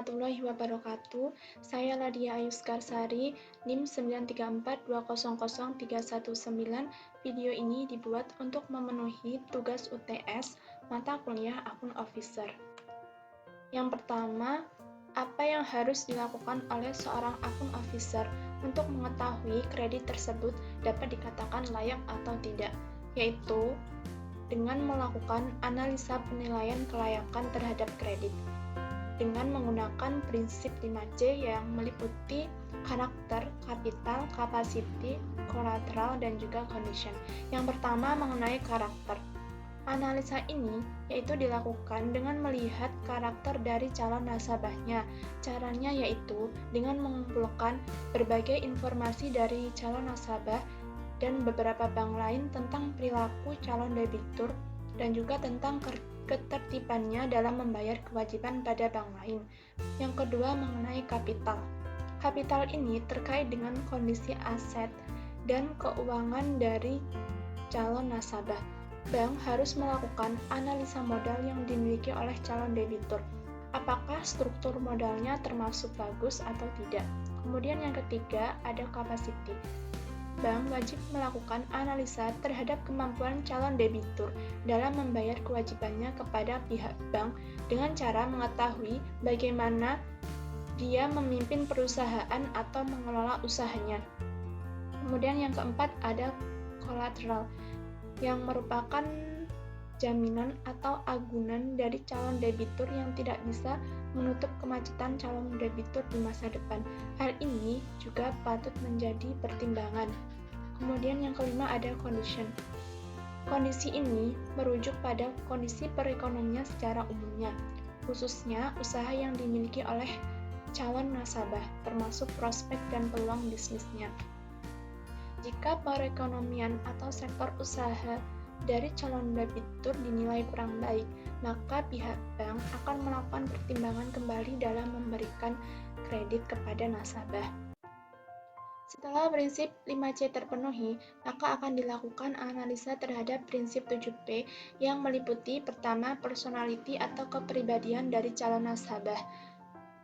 warahmatullahi wabarakatuh. Saya Ladia Ayuskarsari, NIM 934200319. Video ini dibuat untuk memenuhi tugas UTS mata kuliah Akun Officer. Yang pertama, apa yang harus dilakukan oleh seorang akun officer untuk mengetahui kredit tersebut dapat dikatakan layak atau tidak, yaitu dengan melakukan analisa penilaian kelayakan terhadap kredit dengan menggunakan prinsip 5C yang meliputi karakter, kapital, capacity, collateral, dan juga condition. Yang pertama mengenai karakter. Analisa ini yaitu dilakukan dengan melihat karakter dari calon nasabahnya. Caranya yaitu dengan mengumpulkan berbagai informasi dari calon nasabah dan beberapa bank lain tentang perilaku calon debitur dan juga tentang ketertibannya dalam membayar kewajiban pada bank lain. Yang kedua mengenai kapital. Kapital ini terkait dengan kondisi aset dan keuangan dari calon nasabah. Bank harus melakukan analisa modal yang dimiliki oleh calon debitur. Apakah struktur modalnya termasuk bagus atau tidak? Kemudian yang ketiga ada capacity. Bank wajib melakukan analisa terhadap kemampuan calon debitur dalam membayar kewajibannya kepada pihak bank dengan cara mengetahui bagaimana dia memimpin perusahaan atau mengelola usahanya. Kemudian yang keempat ada collateral, yang merupakan jaminan atau agunan dari calon debitur yang tidak bisa menutup kemacetan calon debitur di masa depan. Hal ini juga patut menjadi pertimbangan. Kemudian yang kelima ada condition. Kondisi ini merujuk pada kondisi perekonomian secara umumnya, khususnya usaha yang dimiliki oleh calon nasabah, termasuk prospek dan peluang bisnisnya. Jika perekonomian atau sektor usaha dari calon debitur dinilai kurang baik, maka pihak bank akan melakukan pertimbangan kembali dalam memberikan kredit kepada nasabah. Setelah prinsip 5C terpenuhi, maka akan dilakukan analisa terhadap prinsip 7P yang meliputi pertama, personality atau kepribadian dari calon nasabah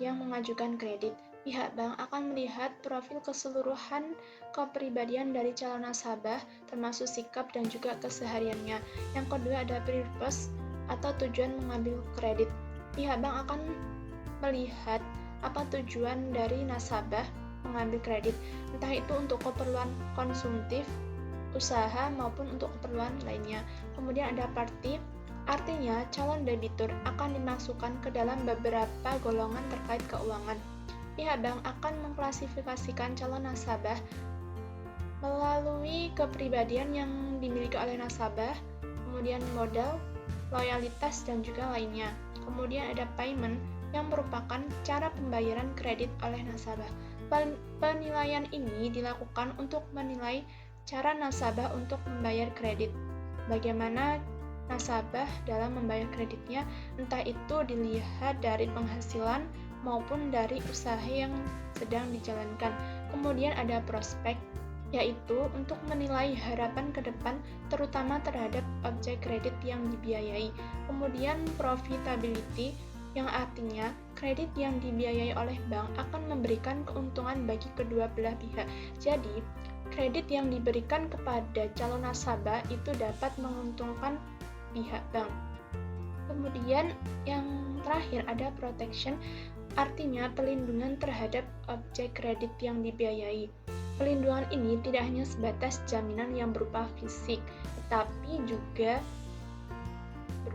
yang mengajukan kredit. Pihak bank akan melihat profil keseluruhan kepribadian dari calon nasabah, termasuk sikap dan juga kesehariannya. Yang kedua ada purpose atau tujuan mengambil kredit. Pihak bank akan melihat apa tujuan dari nasabah mengambil kredit, entah itu untuk keperluan konsumtif, usaha, maupun untuk keperluan lainnya. Kemudian ada party, artinya calon debitur akan dimasukkan ke dalam beberapa golongan terkait keuangan. Pihak bank akan mengklasifikasikan calon nasabah melalui kepribadian yang dimiliki oleh nasabah, kemudian modal, loyalitas, dan juga lainnya. Kemudian ada payment, yang merupakan cara pembayaran kredit oleh nasabah. Penilaian ini dilakukan untuk menilai cara nasabah untuk membayar kredit. Bagaimana nasabah dalam membayar kreditnya, entah itu dilihat dari penghasilan maupun dari usaha yang sedang dijalankan. Kemudian ada prospek, yaitu untuk menilai harapan ke depan terutama terhadap objek kredit yang dibiayai. Kemudian profitability, yang artinya kredit yang dibiayai oleh bank akan memberikan keuntungan bagi kedua belah pihak. Jadi, kredit yang diberikan kepada calon nasabah itu dapat menguntungkan pihak bank. Kemudian yang terakhir ada protection, artinya pelindungan terhadap objek kredit yang dibiayai. Pelindungan ini tidak hanya sebatas jaminan yang berupa fisik, tetapi juga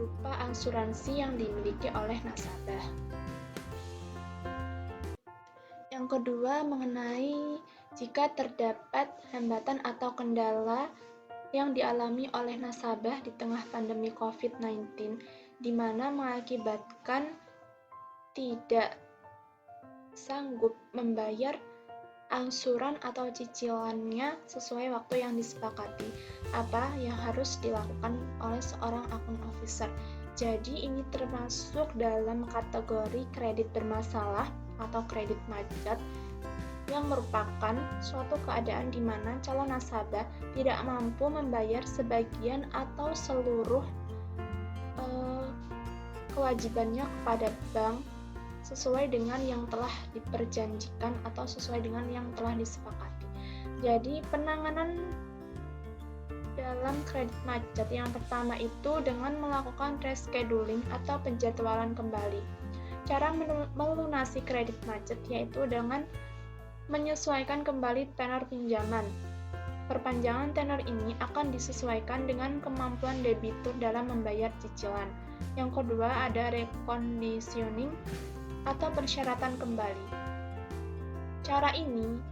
berupa asuransi yang dimiliki oleh nasabah. Yang kedua mengenai jika terdapat hambatan atau kendala yang dialami oleh nasabah di tengah pandemi COVID-19, di mana mengakibatkan tidak sanggup membayar angsuran atau cicilannya sesuai waktu yang disepakati. Apa yang harus dilakukan oleh seorang akun officer? Jadi ini termasuk dalam kategori kredit bermasalah atau kredit macet, yang merupakan suatu keadaan di mana calon nasabah tidak mampu membayar sebagian atau seluruh kewajibannya kepada bank sesuai dengan yang telah diperjanjikan atau sesuai dengan yang telah disepakati. Jadi, penanganan dalam kredit macet yang pertama itu dengan melakukan rescheduling atau penjadwalan kembali. Cara melunasi kredit macet yaitu dengan menyesuaikan kembali tenor pinjaman. Perpanjangan tenor ini akan disesuaikan dengan kemampuan debitur dalam membayar cicilan. Yang kedua ada reconditioning atau persyaratan kembali. Cara ini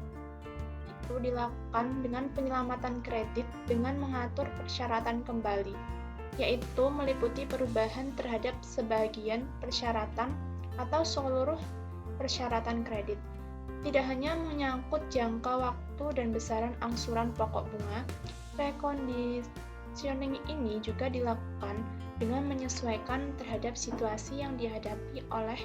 itu dilakukan dengan penyelamatan kredit dengan mengatur persyaratan kembali, yaitu meliputi perubahan terhadap sebagian persyaratan atau seluruh persyaratan kredit. Tidak hanya menyangkut jangka waktu dan besaran angsuran pokok bunga, reconditioning ini juga dilakukan dengan menyesuaikan terhadap situasi yang dihadapi oleh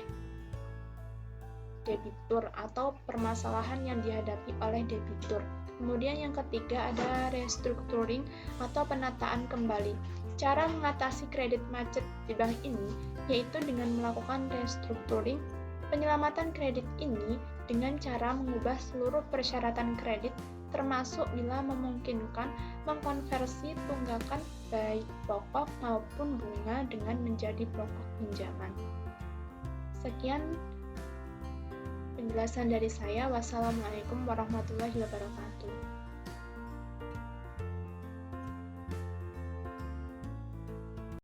debitur atau permasalahan yang dihadapi oleh debitur. Kemudian yang ketiga ada restructuring atau penataan kembali. Cara mengatasi kredit macet di bank ini yaitu dengan melakukan restructuring. Penyelamatan kredit ini dengan cara mengubah seluruh persyaratan kredit termasuk bila memungkinkan mengkonversi tunggakan baik pokok maupun bunga dengan menjadi pokok pinjaman. Sekian penjelasan dari saya. Wassalamualaikum warahmatullahi wabarakatuh.